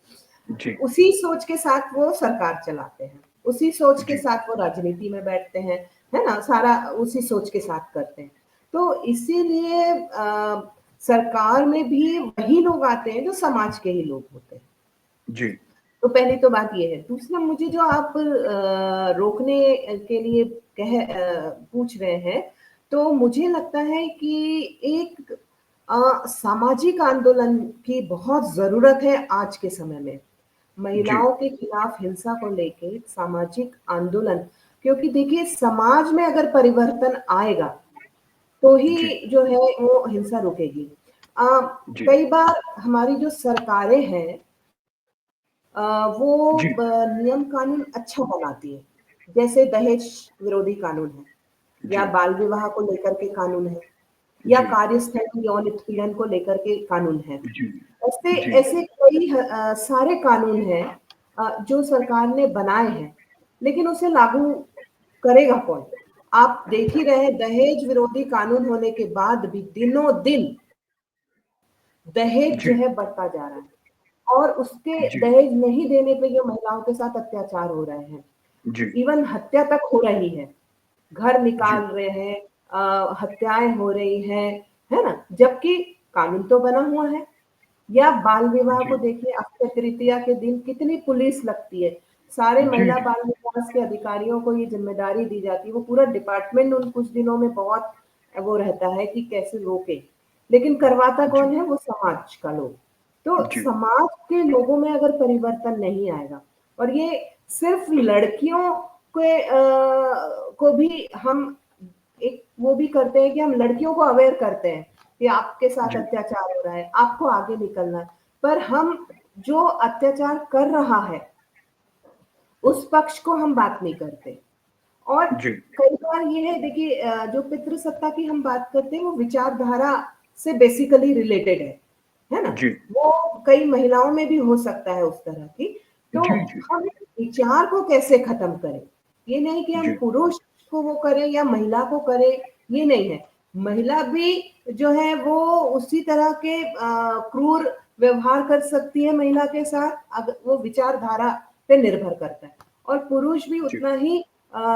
[SPEAKER 1] जी।
[SPEAKER 2] उसी सोच के साथ वो सरकार चलाते हैं, उसी सोच के
[SPEAKER 1] जी।
[SPEAKER 2] साथ वो राजनीति में बैठते हैं, है ना, सारा उसी सोच के साथ करते हैं। तो इसीलिए सरकार में भी वही लोग आते हैं जो समाज के ही लोग होते हैं।
[SPEAKER 1] जी।
[SPEAKER 2] तो पहली तो बात ये है। दूसरा, मुझे जो आप रोकने के लिए पूछ रहे हैं, तो मुझे लगता है कि एक सामाजिक आंदोलन की बहुत जरूरत है आज के समय में।
[SPEAKER 1] जी।
[SPEAKER 2] महिलाओं के खिलाफ हिंसा को लेके एक सामाजिक आंदोलन, क्योंकि देखिए, समाज में अगर परिवर्तन आएगा तो
[SPEAKER 1] जी।
[SPEAKER 2] ही जो है वो हिंसा रुकेगी। अ,
[SPEAKER 1] जी।
[SPEAKER 2] कई बार हमारी जो सरकारें हैं, वो
[SPEAKER 1] जी।
[SPEAKER 2] नियम कानून अच्छा बनाती है। जैसे दहेज विरोधी कानून है, या
[SPEAKER 1] जी।
[SPEAKER 2] बाल विवाह को लेकर के कानून है, या
[SPEAKER 1] जी।
[SPEAKER 2] कार्यस्थल की यौन उत्पीड़न को लेकर के कानून है।
[SPEAKER 1] जी।
[SPEAKER 2] ऐसे
[SPEAKER 1] जी।
[SPEAKER 2] ऐसे कई सारे कानून हैं जो सरकार ने बनाए हैं, लेकिन उसे लागू करेगा कौन? आप देख ही रहे हैं, दहेज विरोधी कानून होने के बाद भी दिनों दिन दहेज जो
[SPEAKER 1] जी।
[SPEAKER 2] है बढ़ता जा रहा है, और उसके
[SPEAKER 1] जी।
[SPEAKER 2] दहेज नहीं देने पे जो महिलाओं के साथ अत्याचार हो रहे हैं,
[SPEAKER 1] जी।
[SPEAKER 2] इवन हत्या तक हो रही है, घर
[SPEAKER 1] जी।
[SPEAKER 2] निकाल रहे हैं, हत्याएं हो रही हैं, है ना? जबकि कानून तो बना हुआ है। या बाल विवाह को
[SPEAKER 1] जी।
[SPEAKER 2] देखिए, अक्षय तृतीया के दिन कितनी पुलिस लगती है। सारे
[SPEAKER 1] जी।
[SPEAKER 2] महिला
[SPEAKER 1] जी।
[SPEAKER 2] बाल विकास के अधिकारियों को ये जिम्मेदारी दी जाती है, वो पूरा डिपार्टमेंट उन कुछ दिनों में बहुत वो रहता है कि कैसे रोके। लेकिन करवाता
[SPEAKER 1] जी।
[SPEAKER 2] कौन है? वो समाज का लोग। तो
[SPEAKER 1] जी।
[SPEAKER 2] समाज के लोगों में अगर परिवर्तन नहीं आएगा, और ये सिर्फ लड़कियों के को भी हम एक वो भी करते हैं कि हम लड़कियों को अवेयर करते हैं कि आपके साथ
[SPEAKER 1] जी।
[SPEAKER 2] अत्याचार हो रहा है, आपको आगे निकलना है। पर हम जो अत्याचार कर रहा है, उस पक्ष को हम बात नहीं करते। और
[SPEAKER 1] जी।
[SPEAKER 2] कई बार ये है, देखिए, जो पितृसत्ता की हम बात करते हैं, वो विचारधारा से बेसिकली रिलेटेड है। है ना?
[SPEAKER 1] जी,
[SPEAKER 2] वो कई महिलाओं में भी हो सकता है उस तरह की। तो
[SPEAKER 1] जी, जी,
[SPEAKER 2] हम विचार को कैसे खत्म करें? ये नहीं कि हम
[SPEAKER 1] जी,
[SPEAKER 2] पुरुष को वो करें या महिला को करें, ये नहीं है। महिला भी जो है वो उसी तरह के क्रूर व्यवहार कर सकती है महिला के साथ, अगर वो विचारधारा पे निर्भर करता है। और पुरुष भी
[SPEAKER 1] जी,
[SPEAKER 2] उतना ही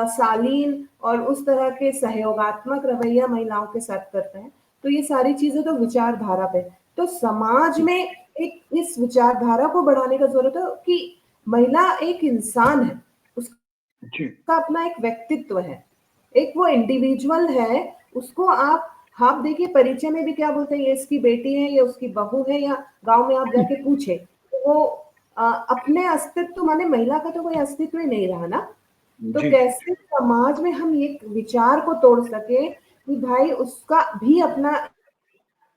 [SPEAKER 2] शालीन और उस तरह के सहयोगात्मक रवैया महिलाओं के साथ करता है। तो ये सारी चीजें तो विचारधारा पे। तो समाज में एक इस विचारधारा को बढ़ाने का जरूरत है कि महिला एक इंसान है,
[SPEAKER 1] जी,
[SPEAKER 2] उसका अपना एक व्यक्तित्व है, एक वो इंडिविजुअल है। उसको आप देखिए परिचय में भी क्या बोलते हैं, ये इसकी बेटी है, ये उसकी बहू है, या गांव में आप जाके पूछे तो वो अपने अस्तित्व, माने महिला का तो कोई अस्तित्व ही नहीं रहा ना। तो
[SPEAKER 1] जी, जी,
[SPEAKER 2] कैसे समाज में हम ये विचार को तोड़ सके कि भाई उसका भी अपना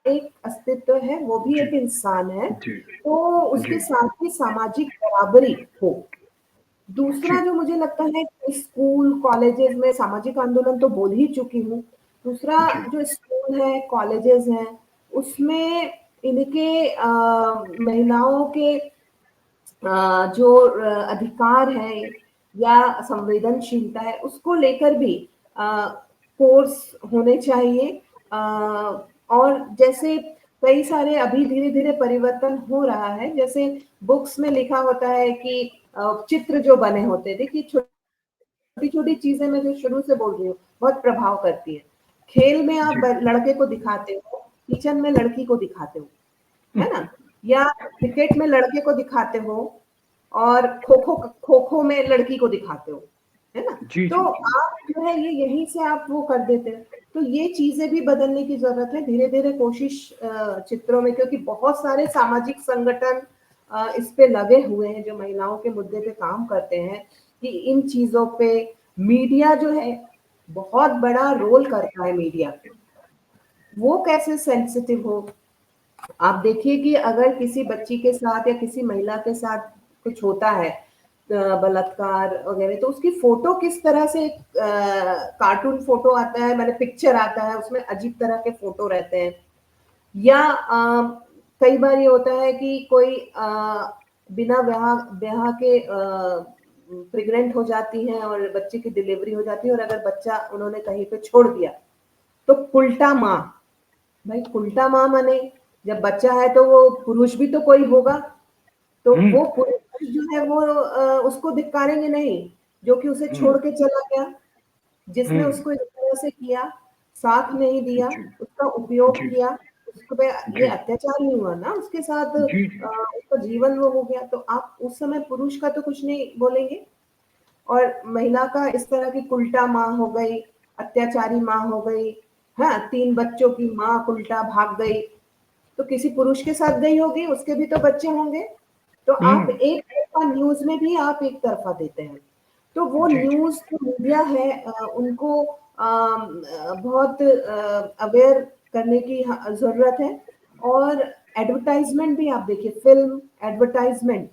[SPEAKER 2] एक अस्तित्व है, वो भी
[SPEAKER 1] जी,
[SPEAKER 2] एक इंसान है,
[SPEAKER 1] जी,
[SPEAKER 2] तो उसके
[SPEAKER 1] जी,
[SPEAKER 2] साथ ही सामाजिक बराबरी हो। दूसरा
[SPEAKER 1] जी,
[SPEAKER 2] जो मुझे लगता है कि स्कूल कॉलेजेस में सामाजिक आंदोलन तो बोल ही चुकी हूँ। दूसरा
[SPEAKER 1] जी,
[SPEAKER 2] जो स्कूल है, कॉलेजेस हैं, उसमें इनके महिलाओं के जो अधिकार है या संवेदनशीलता है, उसको लेकर भी कोर्स होने चाहिए। और जैसे कई सारे अभी धीरे धीरे परिवर्तन हो रहा है, जैसे बुक्स में लिखा होता है कि चित्र जो बने होते थे कि छोटी छोटी चीजें मैं जो शुरू से बोल रही हूँ बहुत प्रभाव करती है। खेल में आप
[SPEAKER 1] जी,
[SPEAKER 2] लड़के को दिखाते हो, किचन में लड़की को दिखाते हो, है ना? या क्रिकेट में लड़के को दिखाते हो और खो खो में लड़की को दिखाते हो, है ना?
[SPEAKER 1] जी,
[SPEAKER 2] तो
[SPEAKER 1] जी, जी,
[SPEAKER 2] आप जो है ये यहीं से आप वो कर देते हैं। तो ये चीजें भी बदलने की जरूरत है धीरे धीरे कोशिश चित्रों में, क्योंकि बहुत सारे सामाजिक संगठन इस पे लगे हुए हैं जो महिलाओं के मुद्दे पे काम करते हैं कि इन चीजों पे मीडिया जो है बहुत बड़ा रोल करता है। मीडिया वो कैसे सेंसिटिव हो। आप देखिए कि अगर किसी बच्ची के साथ या किसी महिला के साथ कुछ होता है बलात्कार वगैरह, तो उसकी फोटो किस तरह से कार्टून फोटो आता है, मैंने पिक्चर आता है, उसमें अजीब तरह के फोटो रहते हैं। या कई बार ये होता है कि कोई बिना ब्याह ब्याह के प्रेग्नेंट हो जाती हैं और बच्चे की डिलीवरी हो जाती है, और अगर बच्चा उन्होंने कहीं पे छोड़ दिया तो उल्टा माँ। भाई उल्टा माँ माने जब बच्चा है तो वो पुरुष भी तो कोई होगा, तो वो
[SPEAKER 1] हुँ,
[SPEAKER 2] पुरुष जो है वो उसको धिक्कारेंगे नहीं जो कि उसे
[SPEAKER 1] हुँ,
[SPEAKER 2] छोड़ के चला गया, जिसने
[SPEAKER 1] हुँ,
[SPEAKER 2] उसको इस तरह से किया, साथ नहीं दिया,
[SPEAKER 1] जी,
[SPEAKER 2] उसका उपयोग
[SPEAKER 1] जी,
[SPEAKER 2] किया, उस पे ये
[SPEAKER 1] जी,
[SPEAKER 2] अत्याचार ही हुआ ना उसके साथ,
[SPEAKER 1] जी, जी,
[SPEAKER 2] उसका जीवन वो हो गया, तो आप उस समय पुरुष का तो कुछ नहीं बोलेंगे। और महिला का इस तरह की उल्टा माँ हो गई, अत्याचारी माँ हो गई, हाँ 3 बच्चों की माँ उल्टा भाग गई, तो किसी पुरुष के साथ गई होगी, उसके भी तो बच्चे होंगे। तो आप
[SPEAKER 1] हुँ,
[SPEAKER 2] एक तरफा न्यूज़ में भी आप एक तरफा देते हैं। तो वो
[SPEAKER 1] जी, जी,
[SPEAKER 2] न्यूज़ जो मीडिया है उनको बहुत अवेयर करने की ज़रूरत है। और एडवर्टाइज़मेंट भी आप देखिए, फ़िल्म एडवर्टाइज़मेंट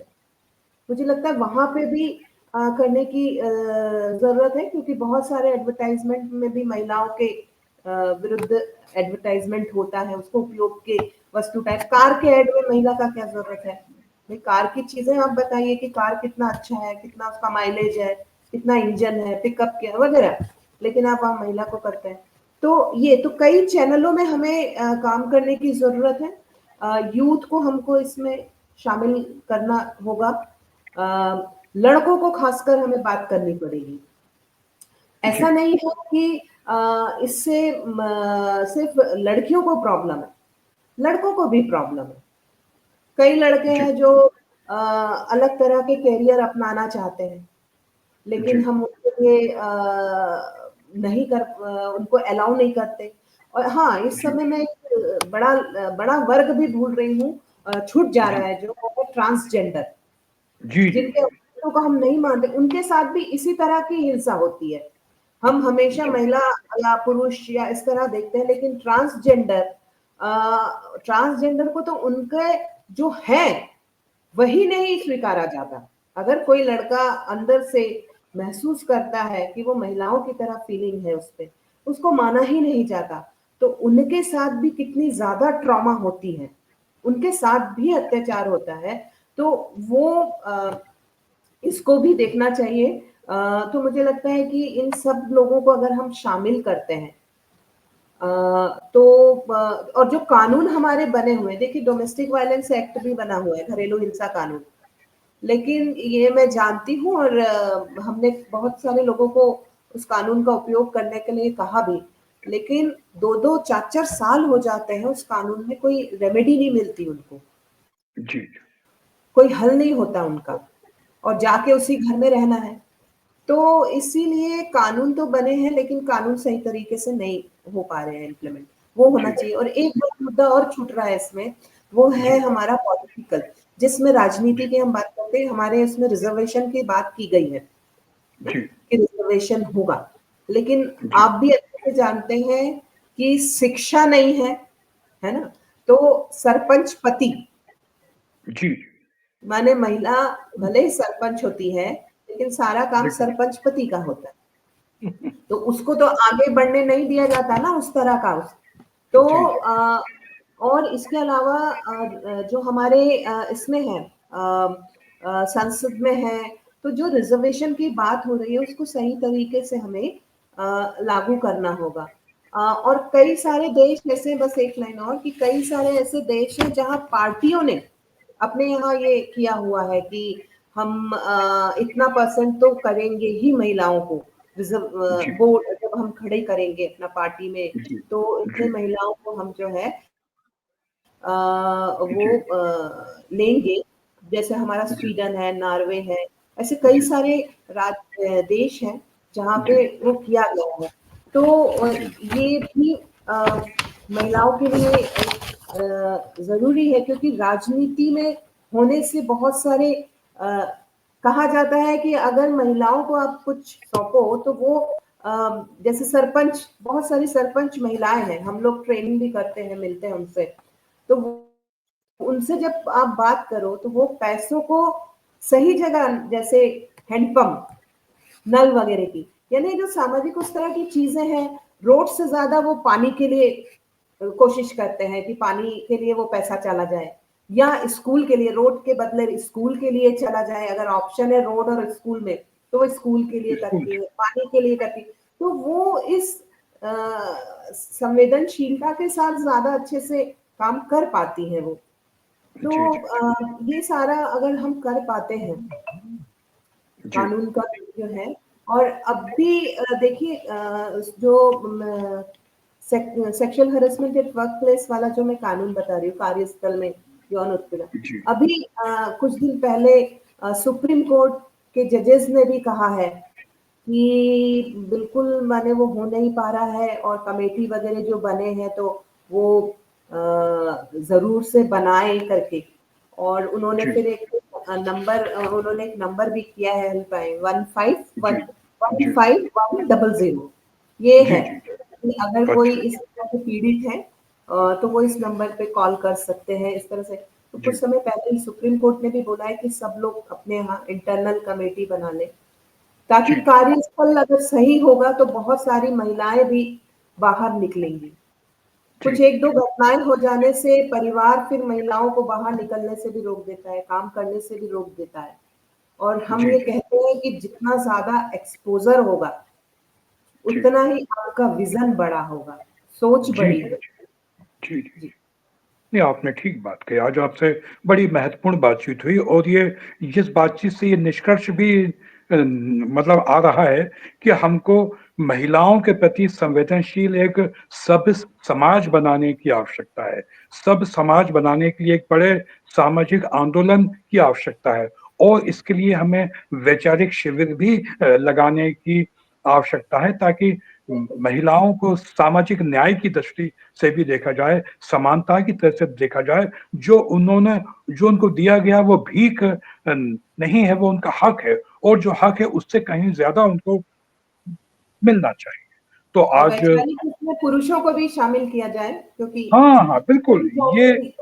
[SPEAKER 2] मुझे लगता है वहाँ पे भी करने की ज़रूरत है, क्योंकि बहुत सारे एडवर्टाइज़मेंट में भी महिलाओं के विरुद्ध एडवर्टाइज़मेंट होता है, उसको उपयोग के वस्तु टाइप। कार के ऐड में महिला का क्या ज़रूरत है? भाई कार की चीज़ें आप बताइए कि कार कितना अच्छा है, कितना उसका माइलेज है, कितना इंजन है, पिकअप क्या वगैरह, लेकिन आप वहाँ महिला को करते हैं। तो ये तो कई चैनलों में हमें काम करने की ज़रूरत है। यूथ को हमको इसमें शामिल करना होगा। लड़कों को खासकर हमें बात करनी पड़ेगी।
[SPEAKER 1] जी,
[SPEAKER 2] ऐसा नहीं है कि इससे सिर्फ लड़कियों को प्रॉब्लम है, लड़कों को भी प्रॉब्लम है। कई लड़के
[SPEAKER 1] जी,
[SPEAKER 2] हैं जो अलग तरह के करियर अपनाना चाहते हैं,
[SPEAKER 1] जी,
[SPEAKER 2] लेकिन हम उनके लिए नहीं कर उनको अलाउ नहीं करते। और हाँ, इस
[SPEAKER 1] जी,
[SPEAKER 2] समय मैं एक बड़ा वर्ग भी भूल रही हूँ, छूट जा
[SPEAKER 1] जी,
[SPEAKER 2] रहा है, जो है ट्रांसजेंडर।
[SPEAKER 1] जी, जी,
[SPEAKER 2] जिनके अपनों को हम नहीं मानते, उनके साथ भी इसी तरह की हिंसा होती है। हम हमेशा
[SPEAKER 1] जी,
[SPEAKER 2] महिला या पुरुष या इस तरह देखते हैं, लेकिन ट्रांसजेंडर को तो उनके जो है वही नहीं स्वीकारा जाता। अगर कोई लड़का अंदर से महसूस करता है कि वो महिलाओं की तरह फीलिंग है उस पे, उसको माना ही नहीं जाता। तो उनके साथ भी कितनी ज्यादा ट्रॉमा होती है, उनके साथ भी अत्याचार होता है, तो वो इसको भी देखना चाहिए। तो मुझे लगता है कि इन सब लोगों को अगर हम शामिल करते हैं, तो और जो कानून हमारे बने हुए हैं, देखिए डोमेस्टिक वायलेंस एक्ट भी बना हुआ है, घरेलू हिंसा कानून। लेकिन ये मैं जानती हूँ और हमने बहुत सारे लोगों को उस कानून का उपयोग करने के लिए कहा भी, लेकिन 2-2 4-4 साल हो जाते हैं उस कानून में, कोई रेमेडी नहीं मिलती उनको,
[SPEAKER 1] जी,
[SPEAKER 2] कोई हल नहीं होता उनका, और जाके उसी घर में रहना है। तो इसीलिए कानून तो बने हैं, लेकिन कानून सही तरीके से नहीं हो पा रहे हैं इम्प्लीमेंट, वो होना
[SPEAKER 1] जी,
[SPEAKER 2] चाहिए। और एक बड़ा मुद्दा और छूट रहा है इसमें, वो है
[SPEAKER 1] जी,
[SPEAKER 2] हमारा पॉलिटिकल, जिसमें राजनीति की हम बात करते हैं, हमारे इसमें रिजर्वेशन की बात की गई है
[SPEAKER 1] जी,
[SPEAKER 2] कि रिजर्वेशन होगा। लेकिन
[SPEAKER 1] जी,
[SPEAKER 2] आप भी अच्छे से जानते हैं कि शिक्षा नहीं है ना? तो सरपंच पति,
[SPEAKER 1] जी,
[SPEAKER 2] माने महिला भले ही सरपंच होती है, लेकिन सारा काम
[SPEAKER 1] बिल्कुल।
[SPEAKER 2] सरपंच पति का होता है। तो उसको तो आगे बढ़ने नहीं दिया जाता ना उस तरह का। तो
[SPEAKER 1] जी, जी,
[SPEAKER 2] और इसके अलावा जो हमारे इसमें है, संसद में है, तो जो रिजर्वेशन की बात हो रही है उसको सही तरीके से हमें लागू करना होगा। और कई सारे देश ऐसे, बस एक लाइन और, कि कई सारे ऐसे देश हैं जहाँ पार्टियों ने अपने यहाँ ये किया हुआ है कि हम इतना परसेंट तो करेंगे ही महिलाओं को, रिजर्व
[SPEAKER 1] जी,
[SPEAKER 2] वोट जब हम खड़े करेंगे अपना पार्टी में,
[SPEAKER 1] जी,
[SPEAKER 2] तो
[SPEAKER 1] जी,
[SPEAKER 2] इतने महिलाओं को हम जो है वो
[SPEAKER 1] जी,
[SPEAKER 2] लेंगे। जैसे हमारा
[SPEAKER 1] जी,
[SPEAKER 2] स्वीडन है, नॉर्वे है, ऐसे कई
[SPEAKER 1] जी,
[SPEAKER 2] सारे देश हैं जहाँ
[SPEAKER 1] जी,
[SPEAKER 2] पे वो किया गया है। तो
[SPEAKER 1] जी,
[SPEAKER 2] ये भी महिलाओं के लिए ज़रूरी है, क्योंकि राजनीति में होने से बहुत सारे कहा जाता है कि अगर महिलाओं को आप कुछ सौंपो तो वो जैसे सरपंच, बहुत सारी सरपंच महिलाएं हैं, हम लोग ट्रेनिंग भी करते हैं, मिलते हैं उनसे। तो उनसे जब आप बात करो तो वो पैसों को सही जगह, जैसे हैंडपंप, नल वगैरह की, यानी जो सामाजिक उस तरह की चीजें हैं, रोड से ज्यादा वो पानी के लिए कोशिश करते हैं कि पानी के लिए वो पैसा चला जाए, या स्कूल के लिए, रोड के बदले स्कूल के लिए चला जाए। अगर ऑप्शन है रोड और स्कूल में, तो वो स्कूल के लिए
[SPEAKER 1] स्कूल
[SPEAKER 2] करती
[SPEAKER 1] जी,
[SPEAKER 2] है, पानी के लिए करती है। तो वो इस अ, संवेदनशीलता के साथ ज्यादा अच्छे से काम कर पाती है वो। तो
[SPEAKER 1] जी, जी,
[SPEAKER 2] ये सारा अगर हम कर पाते हैं,
[SPEAKER 1] जी,
[SPEAKER 2] कानून का जो है। और अब भी देखिए जो sexual harassment at work place वाला जो मैं कानून बता रही हूँ, कार्यस्थल में यौन उत्पीड़न,
[SPEAKER 1] जी,
[SPEAKER 2] अभी कुछ दिन पहले सुप्रीम कोर्ट के जजेस ने भी कहा है कि बिल्कुल माने वो हो नहीं पा रहा है, और कमेटी वगैरह जो बने हैं तो वो जरूर से बनाए करके। और उन्होंने
[SPEAKER 1] जी,
[SPEAKER 2] फिर एक नंबर, उन्होंने एक नंबर भी किया है, हेल्पलाइन 15
[SPEAKER 1] जी, जी,
[SPEAKER 2] 15 100 ये
[SPEAKER 1] जी,
[SPEAKER 2] है
[SPEAKER 1] जी,
[SPEAKER 2] कि अगर कोई
[SPEAKER 1] अच्छा,
[SPEAKER 2] इस तरह से पीड़ित है तो वो इस नंबर पे कॉल कर सकते हैं इस तरह से। तो कुछ
[SPEAKER 1] जी,
[SPEAKER 2] समय पहले ही सुप्रीम कोर्ट ने भी बोला है कि सब लोग अपने यहाँ इंटरनल कमेटी बना लें, ताकि
[SPEAKER 1] जी, जी,
[SPEAKER 2] कार्यस्थल अगर सही होगा तो बहुत सारी महिलाएं भी बाहर निकलेंगी।
[SPEAKER 1] जी,
[SPEAKER 2] कुछ 1-2 घटनाएँ हो जाने से परिवार फिर महिलाओं को बाहर निकलने से भी रोक देता है, काम करने से भी रोक देता है। और हम
[SPEAKER 1] जी,
[SPEAKER 2] ये
[SPEAKER 1] जी,
[SPEAKER 2] कहते हैं कि जितना ज़्यादा एक्सपोज़र होगा,
[SPEAKER 1] जी,
[SPEAKER 2] उतना ही आपका विज़न बड़ा होगा, सोच
[SPEAKER 1] जी,
[SPEAKER 2] बड़ी
[SPEAKER 1] जी,
[SPEAKER 2] होगी।
[SPEAKER 1] जी, जी।
[SPEAKER 2] जी,
[SPEAKER 1] नहीं, आपने ठीक बात कही। आज आपसे बड़ी महत्वपूर्ण बातचीत हुई और ये इस बातचीत से ये निष्कर्ष भी मतलब आ रहा है कि हमको महिलाओं के प्रति संवेदनशील एक सभ्य समाज बनाने की आवश्यकता है। सभ्य समाज बनाने के लिए एक बड़े सामाजिक आंदोलन की आवश्यकता है और इसके लिए हमें वैचारिक शिविर भी लगाने की आवश्यकता है ताकि
[SPEAKER 2] बिल्कुल।
[SPEAKER 1] महिलाओं को सामाजिक न्याय की दृष्टि से भी देखा जाए, समानता की तरह से देखा जाए, जो उनको दिया गया वो भीख नहीं है, वो उनका हक है और जो हक है उससे कहीं ज़्यादा उनको मिलना चाहिए। तो
[SPEAKER 2] और
[SPEAKER 1] आज
[SPEAKER 2] वैचारिक इसमें पुरुषों को भी शामिल किया जाए, क्योंकि
[SPEAKER 1] हाँ, हाँ, बिल्कुल, ये
[SPEAKER 2] पुरुष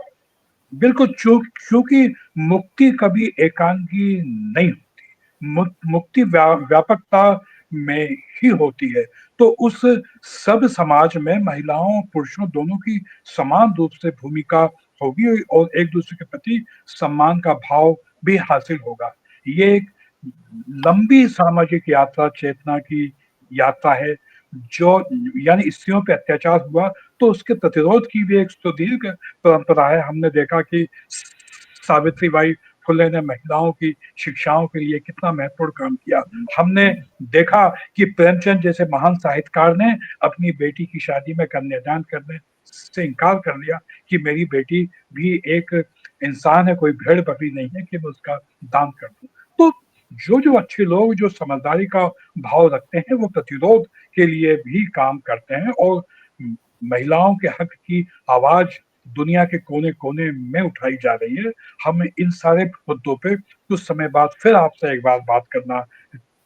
[SPEAKER 1] बिल्कुल क्योंकि मुक्ति कभी एकांगी नहीं होती। मुक्ति व्यापकता में ही होती है। तो उस सब समाज में महिलाओं, पुरुषों दोनों की समान रूप से भूमिका होगी और एक दूसरे के प्रति सम्मान का भाव भी हासिल होगा। ये एक लंबी सामाजिक यात्रा, चेतना की यात्रा है, जो यानी स्त्रियों पे अत्याचार हुआ तो उसके प्रतिरोध की भी एक सुदीर्घ परंपरा है। हमने देखा कि सावित्री बाई फुले ने महिलाओं की शिक्षाओं के लिए कितना महत्वपूर्ण काम किया। हमने देखा कि प्रेमचंद जैसे महान साहित्यकार ने अपनी बेटी की शादी में कन्यादान करने से इनकार कर लिया कि मेरी बेटी भी एक इंसान है, कोई भेड़ बकरी नहीं है कि मैं उसका दान कर दूं। तो जो अच्छे लोग जो समझदारी का भाव रखते हैं वो प्रतिरोध के लिए भी काम करते हैं और महिलाओं के हक की आवाज दुनिया के कोने कोने में उठाई जा रही है। हम इन सारे मुद्दों पे कुछ समय बाद फिर आपसे एक बार बात करना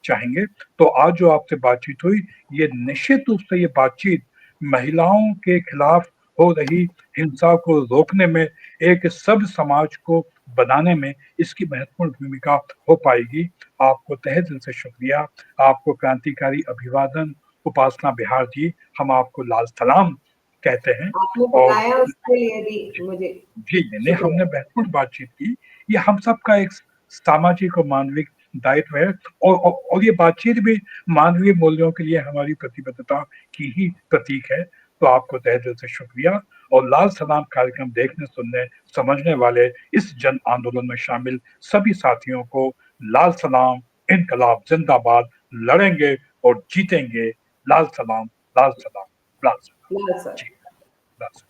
[SPEAKER 1] चाहेंगे। तो आज जो आपसे बातचीत हुई, ये निश्चित रूप से ये बातचीत महिलाओं के खिलाफ हो रही हिंसा को रोकने में, एक सभ्य समाज को बनाने में इसकी महत्वपूर्ण भूमिका हो पाएगी। आपको तहे दिल से शुक्रिया, आपको क्रांतिकारी अभिवादन उपासना बिहार जी, हम आपको लाल सलाम कहते हैं।
[SPEAKER 2] आपने
[SPEAKER 1] और
[SPEAKER 2] बुलाया उसके लिए भी मुझे
[SPEAKER 1] जी, नहीं
[SPEAKER 2] शुक्रिया।
[SPEAKER 1] हमने महत्वपूर्ण बातचीत की। ये हम सबका एक सामाजिक और मानविक दायित्व है और ये बातचीत भी मानवीय मूल्यों के लिए हमारी प्रतिबद्धता की ही प्रतीक है। तो आपको तहे दिल से शुक्रिया और लाल सलाम कार्यक्रम देखने, सुनने, समझने वाले इस जन आंदोलन में शामिल सभी साथियों को लाल सलाम, इनकलाब जिंदाबाद, लड़ेंगे और जीतेंगे। लाल सलाम, लाल सलाम, लाल सलाम।
[SPEAKER 2] लाल सर।
[SPEAKER 1] जी, लाल सलाम।